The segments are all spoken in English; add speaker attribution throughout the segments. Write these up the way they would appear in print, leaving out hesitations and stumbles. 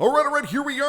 Speaker 1: All right, here we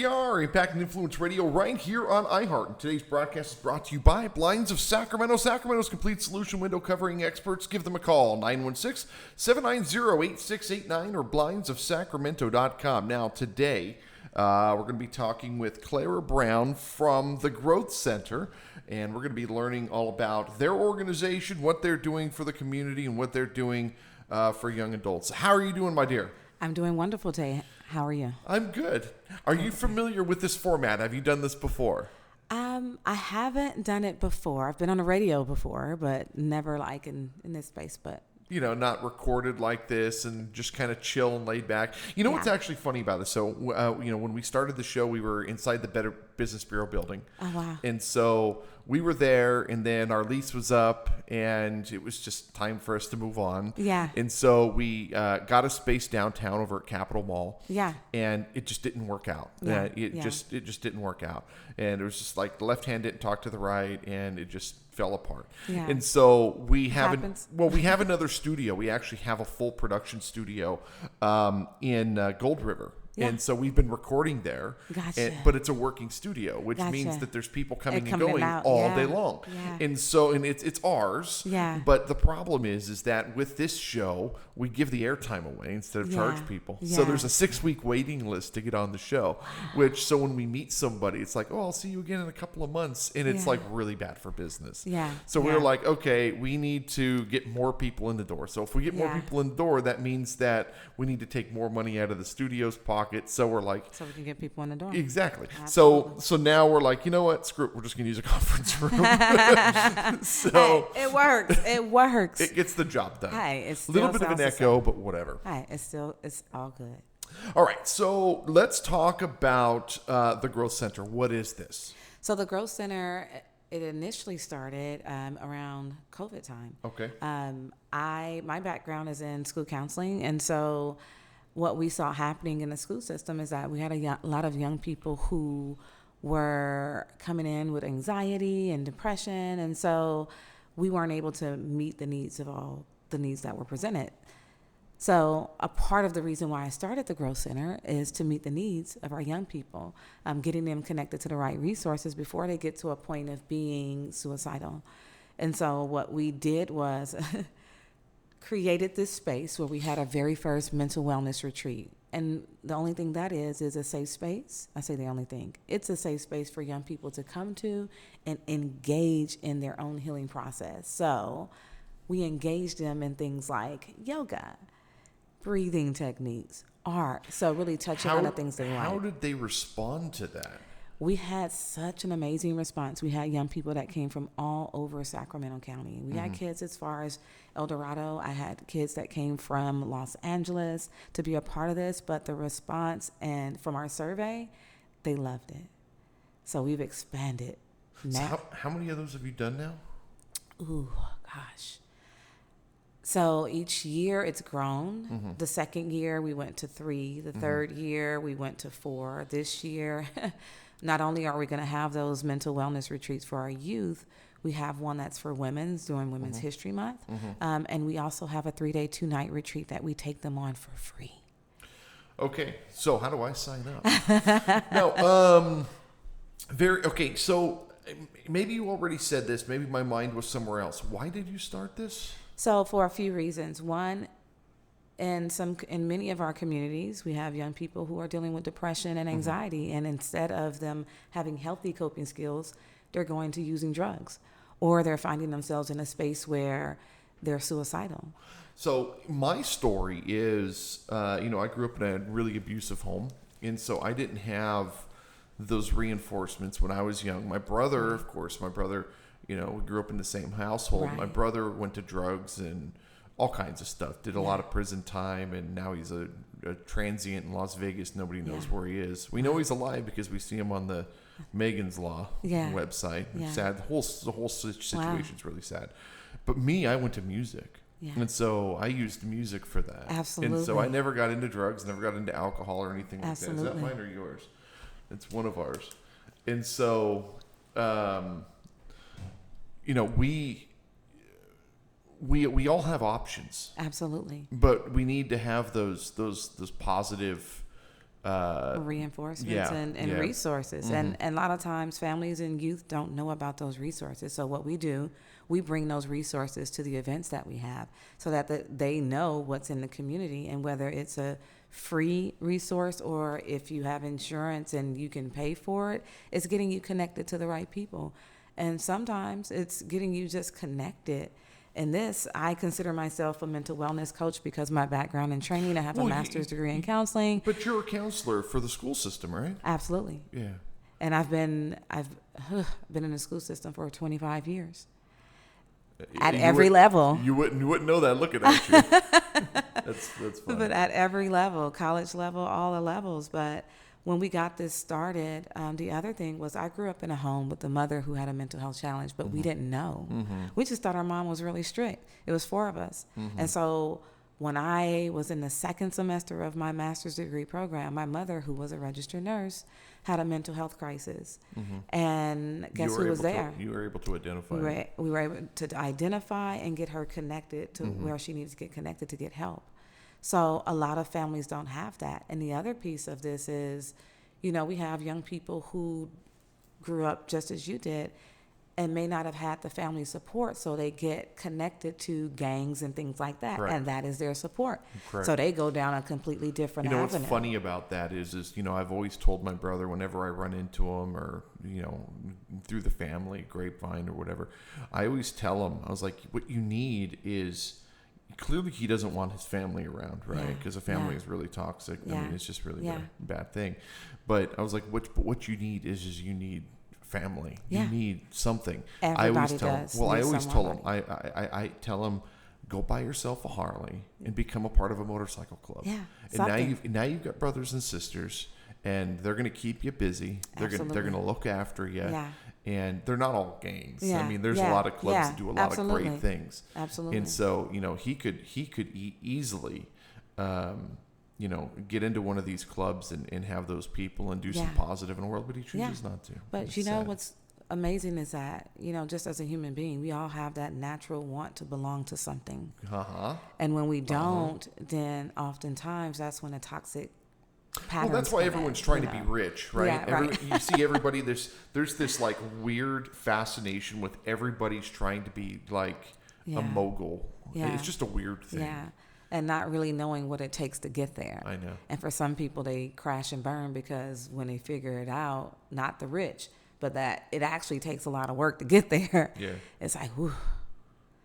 Speaker 1: are, Impact and Influence Radio right here on iHeart. And today's broadcast is brought to you by Blinds of Sacramento. Sacramento's complete solution window covering experts. Give them a call, 916-790-8689 or blindsofsacramento.com. Now, today, we're going to be talking with Clara Brown from the Growth Center, and we're going to be learning all about their organization, what they're doing for the community, and what they're doing for young adults. How are you doing, my dear?
Speaker 2: I'm doing wonderful today. How are you?
Speaker 1: I'm good. Are you familiar with this format? Have you done this before?
Speaker 2: I haven't done it before. I've been on the radio before, but never like in this space. But
Speaker 1: not recorded like this and just kind of chill and laid back. You know what's actually funny about this? So, when we started the show, we were inside the Better Business Bureau building.
Speaker 2: Oh, wow.
Speaker 1: And so we were there, and then our lease was up, and it was just time for us to move on.
Speaker 2: Yeah.
Speaker 1: And so we got a space downtown over at Capitol Mall.
Speaker 2: Yeah.
Speaker 1: And it just didn't work out.
Speaker 2: Yeah.
Speaker 1: It just didn't work out. And it was just like the left hand didn't talk to the right, and it just fell apart.
Speaker 2: Yeah.
Speaker 1: And so we have we have
Speaker 2: happens.
Speaker 1: another studio. We actually have a full production studio in Gold River.
Speaker 2: Yeah.
Speaker 1: And so we've been recording there,
Speaker 2: Gotcha.
Speaker 1: but it's a working studio, which
Speaker 2: Gotcha.
Speaker 1: means that there's people coming and
Speaker 2: coming
Speaker 1: going
Speaker 2: out.
Speaker 1: all
Speaker 2: Yeah.
Speaker 1: day long.
Speaker 2: Yeah.
Speaker 1: And so, and it's ours.
Speaker 2: Yeah.
Speaker 1: But the problem is that with this show, we give the airtime away instead of charge people. So
Speaker 2: Yeah.
Speaker 1: there's a 6-week waiting list to get on the show, so when we meet somebody, it's like, oh, I'll see you again in a couple of months. And it's like really bad for business.
Speaker 2: Yeah.
Speaker 1: So we're like, okay, we need to get more people in the door. So if we get more
Speaker 2: Yeah.
Speaker 1: people in the door, that means that we need to take more money out of the studio's pocket. So we're like,
Speaker 2: So we can get people in the door.
Speaker 1: exactly.
Speaker 2: Absolutely.
Speaker 1: So now we're like, you know what? Screw it. We're just going to use a conference room. So
Speaker 2: Hey, it works. It works.
Speaker 1: it gets the job done.
Speaker 2: Hey, it's
Speaker 1: a little
Speaker 2: still
Speaker 1: bit of an
Speaker 2: sounds the
Speaker 1: echo, but whatever.
Speaker 2: Hey, it's all good.
Speaker 1: All right. So let's talk about the Growth Center. What is this?
Speaker 2: So the Growth Center, it initially started around COVID time.
Speaker 1: Okay.
Speaker 2: My background is in school counseling, and so what we saw happening in the school system is that we had a lot of young people who were coming in with anxiety and depression, and so we weren't able to meet the needs of all the needs that were presented. So a part of the reason why I started the Growth Center is to meet the needs of our young people, getting them connected to the right resources before they get to a point of being suicidal. And so what we did was created this space where we had our very first mental wellness retreat. And the only thing that is a safe space. I say the only thing. It's a safe space for young people to come to and engage in their own healing process. So we engage them in things like yoga, breathing techniques, art. So really touching on the things they like.
Speaker 1: How did they respond to that?
Speaker 2: We had such an amazing response. We had young people that came from all over Sacramento County. We had kids as far as El Dorado. I had kids that came from Los Angeles to be a part of this, but the response and from our survey, they loved it. So we've expanded.
Speaker 1: So how many of those have you done now?
Speaker 2: Ooh, gosh. So each year it's grown.
Speaker 1: Mm-hmm.
Speaker 2: The second year we went to 3. The third year we went to 4. This year, not only are we going to have those mental wellness retreats for our youth, we have one that's for women's during Women's History Month. And we also have a 3-day, 2-night retreat that we take them on for free.
Speaker 1: Okay, so how do I sign up? Okay, so maybe you already said this. Maybe my mind was somewhere else. Why did you start this?
Speaker 2: So for a few reasons. One, in many of our communities, we have young people who are dealing with depression and anxiety, and instead of them having healthy coping skills, they're going to using drugs, or they're finding themselves in a space where they're suicidal.
Speaker 1: So my story is, I grew up in a really abusive home, and so I didn't have those reinforcements when I was young. My brother, we grew up in the same household.
Speaker 2: Right.
Speaker 1: My brother went to drugs and all kinds of stuff, did a lot of prison time, and now he's a transient in Las Vegas. Nobody knows where he is. We know he's alive because we see him on the Megan's Law website. It's sad. The whole situation's really sad. But me, I went to music. Yeah. And so I used music for that.
Speaker 2: Absolutely.
Speaker 1: And so I never got into drugs, never got into alcohol or anything like that. Is that
Speaker 2: Absolutely.
Speaker 1: mine or yours? It's one of ours. And so, we all have options.
Speaker 2: Absolutely.
Speaker 1: But we need to have those positive
Speaker 2: reinforcements and resources. And a lot of times families and youth don't know about those resources. So what we do, we bring those resources to the events that we have so that they know what's in the community, and whether it's a free resource or if you have insurance and you can pay for it, it's getting you connected to the right people. And sometimes it's getting you just connected. And this, I consider myself a mental wellness coach because my background in training, I have a master's degree in counseling.
Speaker 1: But you're a counselor for the school system, right?
Speaker 2: Absolutely.
Speaker 1: Yeah.
Speaker 2: And I've been in the school system for 25 years. At every level.
Speaker 1: You wouldn't know that looking at you. That's fun.
Speaker 2: But at every level, college level, all the levels. But when we got this started, the other thing was I grew up in a home with a mother who had a mental health challenge, but we didn't know. We just thought our mom was really strict. It was 4 of us. And so when I was in the second semester of my master's degree program, my mother, who was a registered nurse, had a mental health crisis. And guess who was there?
Speaker 1: You were able to identify.
Speaker 2: We were able to identify and get her connected to where she needs to get connected to get help. So a lot of families don't have that. And the other piece of this is, we have young people who grew up just as you did and may not have had the family support, so they get connected to gangs and things like that.
Speaker 1: Correct.
Speaker 2: And that is their support.
Speaker 1: Correct.
Speaker 2: So they go down a completely different avenue.
Speaker 1: What's funny about that is I've always told my brother whenever I run into him or, through the family, grapevine or whatever, I always tell him, I was like, what you need is, clearly he doesn't want his family around, right? Because a family is really toxic. I mean, it's just really a bad thing. But I was like, what you need is you need family. You need something.
Speaker 2: Everybody does.
Speaker 1: I always tell him, I tell him, go buy yourself a Harley and become a part of a motorcycle club.
Speaker 2: Yeah.
Speaker 1: And now you've got brothers and sisters, and they're going to keep you busy. They're going to look after you. Yeah. And they're not all gangs.
Speaker 2: Yeah.
Speaker 1: I mean, there's a lot of clubs that do a lot of great things.
Speaker 2: Absolutely.
Speaker 1: And so, he could easily, get into one of these clubs and have those people and do some positive in the world, but he chooses not to.
Speaker 2: But it's sad. What's amazing is that, just as a human being, we all have that natural want to belong to something. And when we don't, then oftentimes that's when a toxic patterns.
Speaker 1: Well, that's why everyone's trying to be rich, right?
Speaker 2: Yeah, right.
Speaker 1: You see everybody, there's this like weird fascination with everybody's trying to be like a mogul.
Speaker 2: Yeah.
Speaker 1: It's just a weird thing.
Speaker 2: Yeah. And not really knowing what it takes to get there.
Speaker 1: I know.
Speaker 2: And for some people, they crash and burn because when they figure it out, not the rich, but that it actually takes a lot of work to get there.
Speaker 1: Yeah.
Speaker 2: It's like, whew.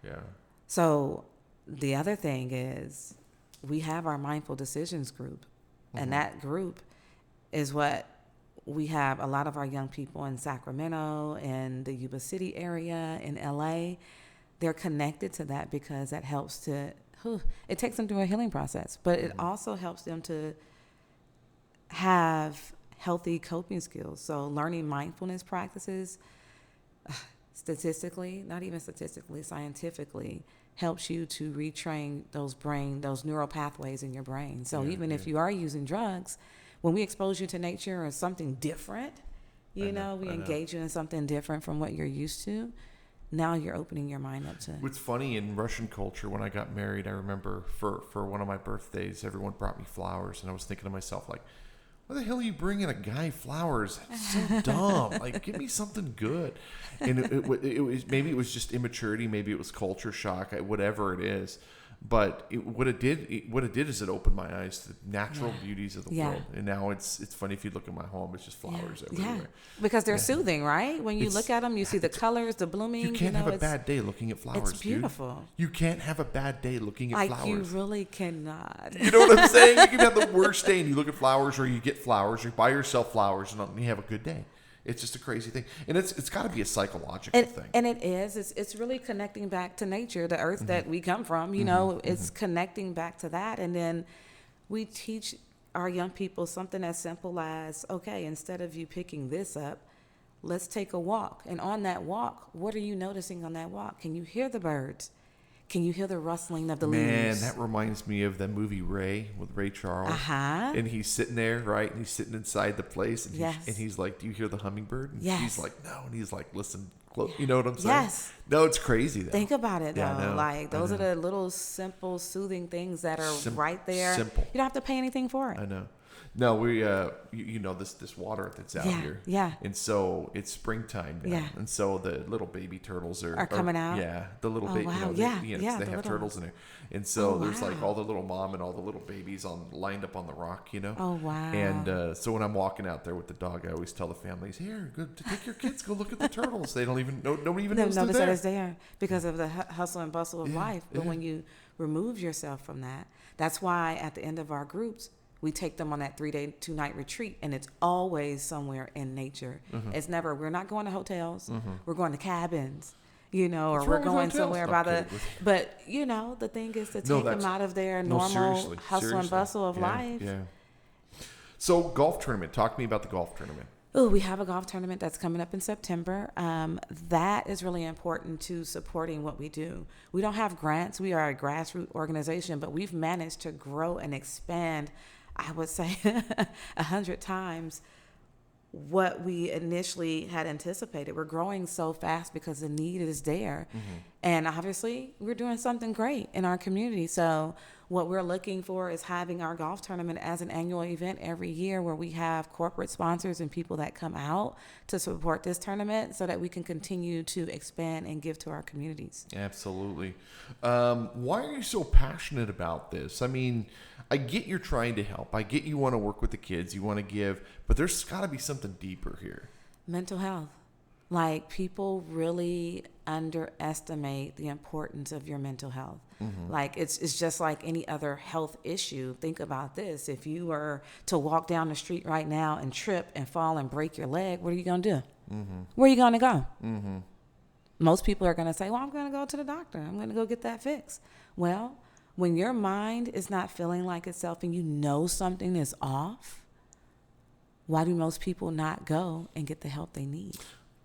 Speaker 1: Yeah.
Speaker 2: So the other thing is we have our mindful decisions group. And that group is what we have a lot of our young people in Sacramento and the Yuba City area in LA. They're connected to that because that helps to, it takes them through a healing process, but it also helps them to have healthy coping skills. So learning mindfulness practices, statistically, not even statistically, scientifically, helps you to retrain those neural pathways in your brain. So even if you are using drugs, when we expose you to nature or something different, we engage you in something different from what you're used to, now you're opening your mind up to.
Speaker 1: What's funny, in Russian culture, when I got married, I remember for one of my birthdays, everyone brought me flowers, and I was thinking to myself, like, why the hell are you bringing a guy flowers? It's so dumb. Like, give me something good. And it was, maybe it was just immaturity, maybe it was culture shock, whatever it is. But what it did is it opened my eyes to the natural beauties of the world. And now it's funny, if you look at my home, it's just flowers everywhere. Yeah,
Speaker 2: because they're soothing, right? When you look at them, you see the colors, the blooming.
Speaker 1: You can't have a bad day looking at flowers.
Speaker 2: It's beautiful.
Speaker 1: Dude. You can't have a bad day looking at flowers.
Speaker 2: You really cannot.
Speaker 1: You know what I'm saying? You can have the worst day and you look at flowers, or you get flowers, or you buy yourself flowers, and you have a good day. It's just a crazy thing. And it's got to be a psychological thing.
Speaker 2: And it is. It's really connecting back to nature, the earth that we come from. It's connecting back to that. And then we teach our young people something as simple as, okay, instead of you picking this up, let's take a walk. And on that walk, what are you noticing on that walk? Can you hear the birds? Can you hear the rustling of the leaves?
Speaker 1: Man, that reminds me of the movie Ray with Ray Charles. And he's sitting there, right? And he's sitting inside the place. And, he's like, do you hear the hummingbird? And he's like, no. And he's like, listen, close. You know what I'm saying?
Speaker 2: Yes.
Speaker 1: No, it's crazy, though.
Speaker 2: Think about it, though. Like, those are the little simple, soothing things that are right there.
Speaker 1: Simple.
Speaker 2: You don't have to pay anything for it.
Speaker 1: I know. No, we this water that's out
Speaker 2: Yeah,
Speaker 1: here.
Speaker 2: yeah.
Speaker 1: And so it's springtime now.
Speaker 2: Yeah.
Speaker 1: And so the little baby turtles are
Speaker 2: coming out?
Speaker 1: Yeah, the little
Speaker 2: Oh,
Speaker 1: baby.
Speaker 2: wow.
Speaker 1: They,
Speaker 2: Yeah,
Speaker 1: they
Speaker 2: yeah,
Speaker 1: have
Speaker 2: the little
Speaker 1: turtles in
Speaker 2: ones.
Speaker 1: there. And so
Speaker 2: Oh,
Speaker 1: there's like
Speaker 2: wow.
Speaker 1: all the little mom and all the little babies lined up on the rock.
Speaker 2: Oh, wow.
Speaker 1: And so when I'm walking out there with the dog, I always tell the families, "Here, go take your kids, go look at the turtles." They don't even know. Nobody even knows they're
Speaker 2: notice
Speaker 1: there.
Speaker 2: that it's there because of the hustle and bustle of
Speaker 1: Yeah,
Speaker 2: life. But
Speaker 1: yeah.
Speaker 2: when you remove yourself from that, that's why at the end of our groups, we take them on that 3-day, 2-night retreat, and it's always somewhere in nature.
Speaker 1: Mm-hmm.
Speaker 2: It's never, we're not going to hotels, we're going to cabins, or
Speaker 1: What's
Speaker 2: we're
Speaker 1: wrong with
Speaker 2: going
Speaker 1: hotels?
Speaker 2: somewhere
Speaker 1: No,
Speaker 2: by
Speaker 1: I'm
Speaker 2: the,
Speaker 1: kidding.
Speaker 2: but the thing is to take them
Speaker 1: that's-
Speaker 2: out of their
Speaker 1: No,
Speaker 2: normal
Speaker 1: seriously,
Speaker 2: hustle and
Speaker 1: seriously.
Speaker 2: bustle of
Speaker 1: Yeah,
Speaker 2: life.
Speaker 1: Yeah. So golf tournament. Talk to me about the golf tournament.
Speaker 2: Oh, we have a golf tournament that's coming up in September. That is really important to supporting what we do. We don't have grants. We are a grassroots organization, but we've managed to grow and expand, I would say, 100 times what we initially had anticipated. We're growing so fast because the need is there. And obviously, we're doing something great in our community. So what we're looking for is having our golf tournament as an annual event every year where we have corporate sponsors and people that come out to support this tournament so that we can continue to expand and give to our communities.
Speaker 1: Absolutely. Why are you so passionate about this? I mean, I get you're trying to help. I get you want to work with the kids. You want to give. But there's got to be something deeper here.
Speaker 2: Mental health. Like, people really underestimate the importance of your mental health. Like, it's just like any other health issue. Think about this. If you were to walk down the street right now and trip and fall and break your leg, what are you going to do? Where are you going to go? Most people are going to say, well, I'm going to go to the doctor. I'm going to go get that fixed. Well, when your mind is not feeling like itself and you know something is off, why do most people not go and get the help they need?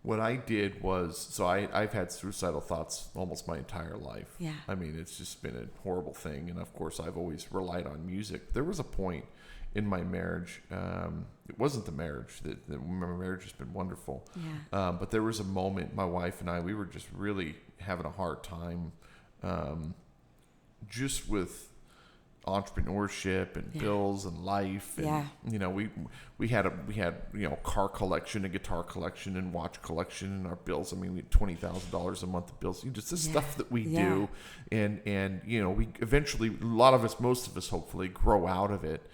Speaker 1: What I did was, so I've had suicidal thoughts almost my entire life.
Speaker 2: Yeah.
Speaker 1: I mean, it's just been a horrible thing. And of course, I've always relied on music. There was a point in my marriage, it wasn't the marriage. My marriage has been wonderful.
Speaker 2: Yeah.
Speaker 1: But there was a moment, my wife and I, we were just really having a hard time just with entrepreneurship and bills and life, and we had car collection and guitar collection and watch collection and our bills. I mean, we had $20,000 a month of bills. Just the stuff that we do, and we eventually, most of us hopefully grow out of it.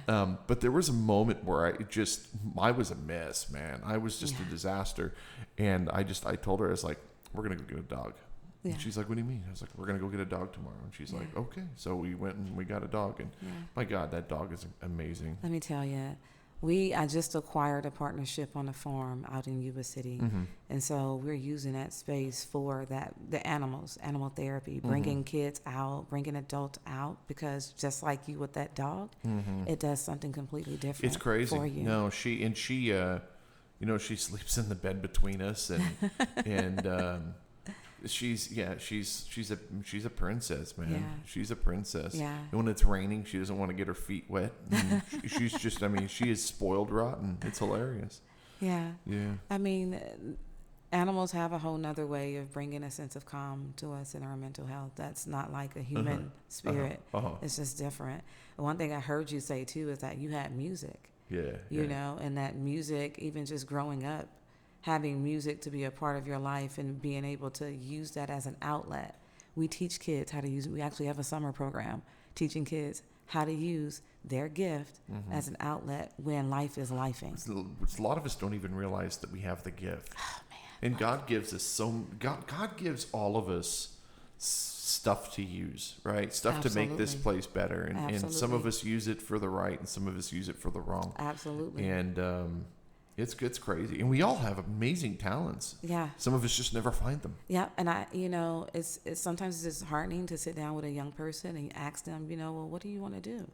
Speaker 1: But there was a moment where I was a mess, man. I was just a disaster, and I told her, I was like, we're gonna go get a dog.
Speaker 2: Yeah.
Speaker 1: And she's like, what do you mean? I was like, we're going to go get a dog tomorrow. And she's like, okay. So we went and we got a dog. And my God, that dog is amazing.
Speaker 2: Let me tell you, I just acquired a partnership on a farm out in Yuba City. And so we're using that space for the animal therapy, bringing kids out, bringing adults out, because just like you with that dog, it does something completely different.
Speaker 1: It's crazy.
Speaker 2: For you.
Speaker 1: No, she sleeps in the bed between us and she's a princess, man.
Speaker 2: Yeah.
Speaker 1: She's a princess.
Speaker 2: Yeah.
Speaker 1: And when it's raining, she doesn't want to get her feet wet. And she's just, she is spoiled rotten. It's hilarious.
Speaker 2: Yeah.
Speaker 1: Yeah.
Speaker 2: I mean, animals have a whole nother way of bringing a sense of calm to us in our mental health. That's not like a human spirit. It's just different. And one thing I heard you say too is that you had music.
Speaker 1: Yeah.
Speaker 2: And that music, even just growing up, having music to be a part of your life and being able to use that as an outlet. We teach kids how to use it. We actually have a summer program teaching kids how to use their gift as an outlet when life is lifing.
Speaker 1: A lot of us don't even realize that we have the gift.
Speaker 2: Oh, man.
Speaker 1: And God gives us God gives all of us stuff to use, right? Stuff to make this place better. And some of us use it for the right and some of us use it for the wrong.
Speaker 2: Absolutely.
Speaker 1: And it's crazy. And we all have amazing talents.
Speaker 2: Yeah.
Speaker 1: Some of us just never find them.
Speaker 2: Yeah. And it's sometimes it's disheartening to sit down with a young person and ask them, well, what do you want to do?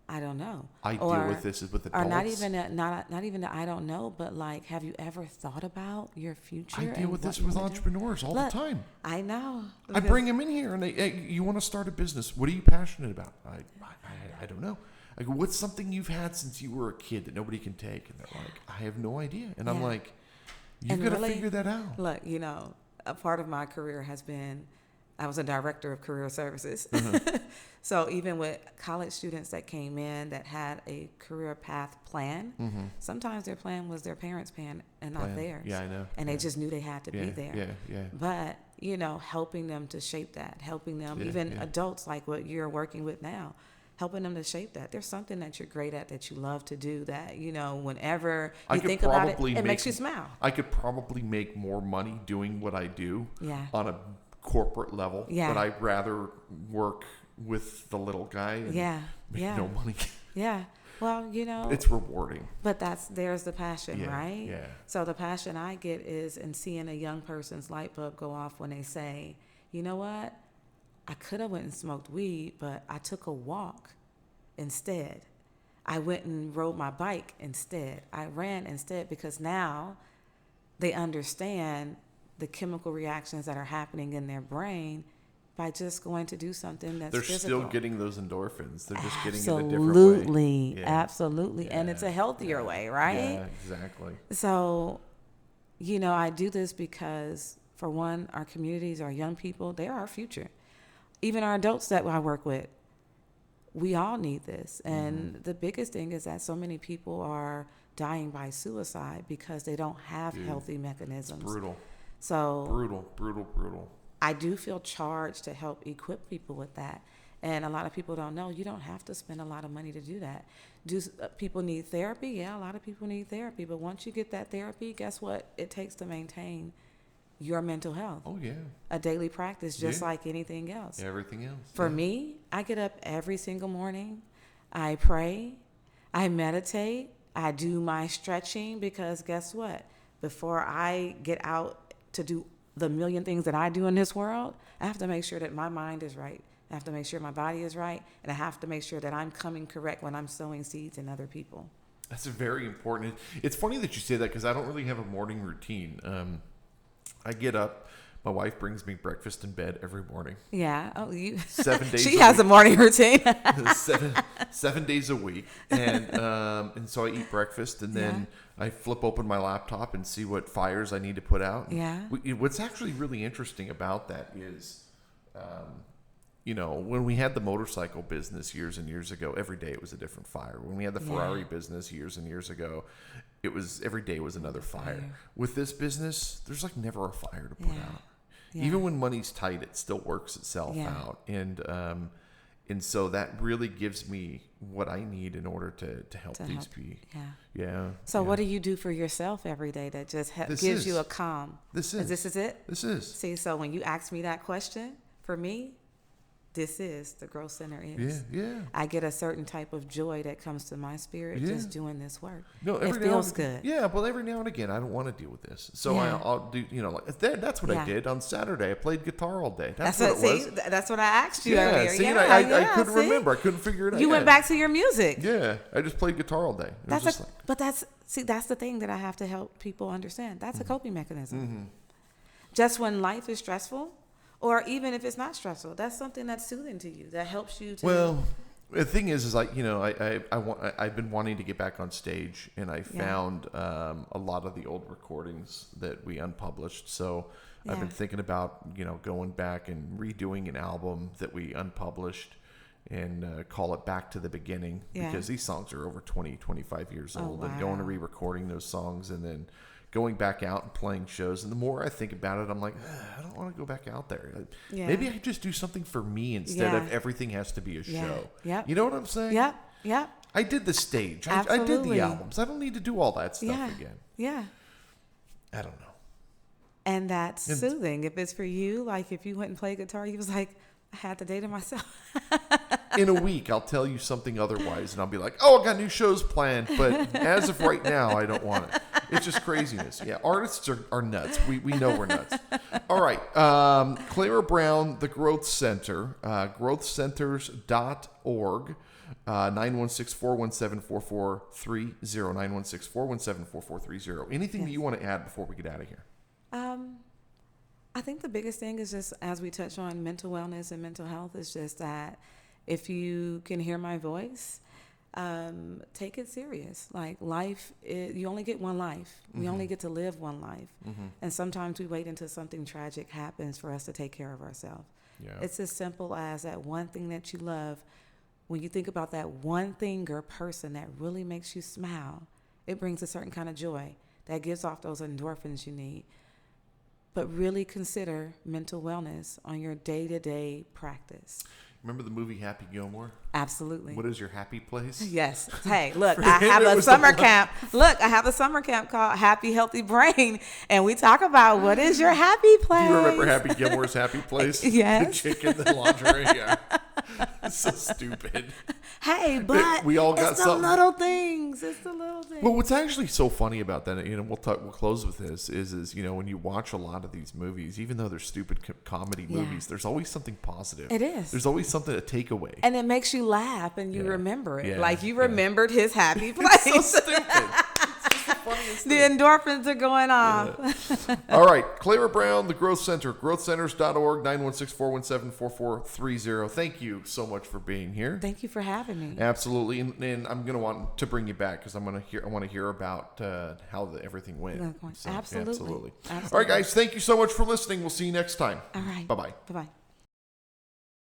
Speaker 2: I don't know.
Speaker 1: I deal with this with adults.
Speaker 2: Or not even that I don't know, but like, have you ever thought about your future?
Speaker 1: I deal with this with entrepreneurs all the time.
Speaker 2: I know.
Speaker 1: I bring them in here and you want to start a business. What are you passionate about? I don't know. I go, what's something you've had since you were a kid that nobody can take? And they're like, I have no idea. And I'm like, you've got to figure that out.
Speaker 2: Look, a part of my career has been I was a director of career services.
Speaker 1: Mm-hmm.
Speaker 2: So even with college students that came in that had a career path plan,
Speaker 1: Mm-hmm.
Speaker 2: sometimes their plan was their parents' plan and not theirs.
Speaker 1: Yeah, I know.
Speaker 2: And they just knew they had to be there.
Speaker 1: Yeah.
Speaker 2: But, helping them to shape that, helping them, even adults like what you're working with now, helping them to shape that. There's something that you're great at that you love to do that, whenever you think about it, it makes you smile.
Speaker 1: I could probably make more money doing what I do
Speaker 2: Yeah.
Speaker 1: on a corporate level,
Speaker 2: Yeah.
Speaker 1: but I'd rather work with the little guy and make no money.
Speaker 2: Yeah. Well,
Speaker 1: It's rewarding.
Speaker 2: but there's the passion, right?
Speaker 1: Yeah.
Speaker 2: So the passion I get is in seeing a young person's light bulb go off when they say, you know what? I could have went and smoked weed, but I took a walk instead. I went and rode my bike instead. I ran instead, because now they understand the chemical reactions that are happening in their brain by just going to do something that's
Speaker 1: They're
Speaker 2: physical.
Speaker 1: still getting those endorphins. They're just getting it a different way.
Speaker 2: Absolutely. And it's a healthier way, right?
Speaker 1: Yeah, exactly.
Speaker 2: So, I do this because, for one, our communities, our young people, they're our future. Even our adults that I work with, we all need this. And the biggest thing is that so many people are dying by suicide because they don't have healthy mechanisms.
Speaker 1: It's brutal.
Speaker 2: So
Speaker 1: Brutal.
Speaker 2: I do feel charged to help equip people with that. And a lot of people don't know you don't have to spend a lot of money to do that. Do people need therapy? Yeah, a lot of people need therapy. But once you get that therapy, guess what it takes to maintain your mental health?
Speaker 1: Oh, yeah.
Speaker 2: A daily practice, just like anything else.
Speaker 1: Everything else.
Speaker 2: For me, I get up every single morning. I pray. I meditate. I do my stretching, because guess what? Before I get out to do the million things that I do in this world, I have to make sure that my mind is right. I have to make sure my body is right. And I have to make sure that I'm coming correct when I'm sowing seeds in other people.
Speaker 1: That's very important. It's funny that you say that, because I don't really have a morning routine. I get up. My wife brings me breakfast in bed every morning.
Speaker 2: Yeah. Oh,
Speaker 1: 7 days.
Speaker 2: She has a morning routine.
Speaker 1: 7 days a week, and so I eat breakfast, and then I flip open my laptop and see what fires I need to put out.
Speaker 2: Yeah.
Speaker 1: What's actually really interesting about that is, when we had the motorcycle business years and years ago, every day it was a different fire. When we had the Ferrari business years and years ago, it was every day was another fire. With this business, there's like never a fire to put out. Yeah. Even when money's tight, it still works itself out. And so that really gives me what I need in order to help these people. Yeah.
Speaker 2: So what do you do for yourself every day that just gives you a calm? This is it?
Speaker 1: This is.
Speaker 2: See, so when you ask me that question, for me, this is the Growth Center is.
Speaker 1: Yeah.
Speaker 2: I get a certain type of joy that comes to my spirit just doing this work.
Speaker 1: No,
Speaker 2: it feels good.
Speaker 1: Yeah, well, every now and again, I don't want to deal with this. So I'll do, that's what I did on Saturday. I played guitar all day. That's what it was.
Speaker 2: See, that's what I asked you
Speaker 1: earlier.
Speaker 2: See,
Speaker 1: I couldn't remember. I couldn't figure it out.
Speaker 2: You went back to your music.
Speaker 1: Yeah, I just played guitar all day.
Speaker 2: That's the thing that I have to help people understand. That's a coping mechanism. Mm-hmm. Just when life is stressful, or even if it's not stressful, that's something that's soothing to you, that helps you to...
Speaker 1: Well, the thing is like, I've been wanting to get back on stage, and I found a lot of the old recordings that we unpublished. So I've been thinking about, going back and redoing an album that we unpublished and call it Back to the Beginning, because these songs are over 20, 25 years old, and going to re-recording those songs and then going back out and playing shows. And the more I think about it, I'm like, I don't want to go back out there. Maybe I just do something for me instead of everything has to be a show.
Speaker 2: Yep.
Speaker 1: You know what I'm saying?
Speaker 2: Yep.
Speaker 1: I did the stage. I did the albums. I don't need to do all that stuff again.
Speaker 2: Yeah.
Speaker 1: I don't know.
Speaker 2: And that's soothing. If it's for you, like if you went and played guitar, you was like, I had the day to myself.
Speaker 1: In a week, I'll tell you something otherwise, and I'll be like, oh, I got new shows planned. But as of right now, I don't want it. It's just craziness. Yeah, artists are nuts. We know we're nuts. All right. Clara Brown, the Growth Center, growthcenters.org, 916-417-4430, 916-417-4430. Anything that you want to add before we get out of here?
Speaker 2: I think the biggest thing is just, as we touch on mental wellness and mental health, is just that if you can hear my voice, take it serious. Like life, you only get one life. We only get to live one life. And sometimes we wait until something tragic happens for us to take care of ourselves.
Speaker 1: Yeah.
Speaker 2: It's as simple as that one thing that you love. When you think about that one thing or person that really makes you smile, it brings a certain kind of joy that gives off those endorphins you need. But really consider mental wellness on your day-to-day practice.
Speaker 1: Remember the movie Happy Gilmore?
Speaker 2: Absolutely.
Speaker 1: What is your happy place?
Speaker 2: Yes. Hey, look, I have a summer camp. Look, I have a summer camp called Happy Healthy Brain, and we talk about what is your happy place.
Speaker 1: Do you remember Happy Gilmore's happy place?
Speaker 2: Yes.
Speaker 1: The chick in the lingerie. Yeah. It's so stupid.
Speaker 2: Hey, but
Speaker 1: we all got
Speaker 2: it's the
Speaker 1: something.
Speaker 2: little things. It's the little things.
Speaker 1: Well, what's actually so funny about that, we'll close with this, is when you watch a lot of these movies, even though they're stupid comedy movies, there's always something positive.
Speaker 2: It is.
Speaker 1: There's always something to take away.
Speaker 2: And it makes you laugh and you remember it.
Speaker 1: Yeah.
Speaker 2: Like you remembered his happy place.
Speaker 1: It's so stupid. It's just the funniest
Speaker 2: The
Speaker 1: thing.
Speaker 2: endorphins are going off.
Speaker 1: Yeah. All right. Clara Brown, the Growth Center, growthcenters.org, 916-417-4430. Thank you so much for being here.
Speaker 2: Thank you for having me.
Speaker 1: Absolutely. And I'm going to want to bring you back because I want to hear about how everything went.
Speaker 2: Absolutely.
Speaker 1: All right, guys. Thank you so much for listening. We'll see you next time.
Speaker 2: All right.
Speaker 1: Bye-bye.
Speaker 2: Bye-bye.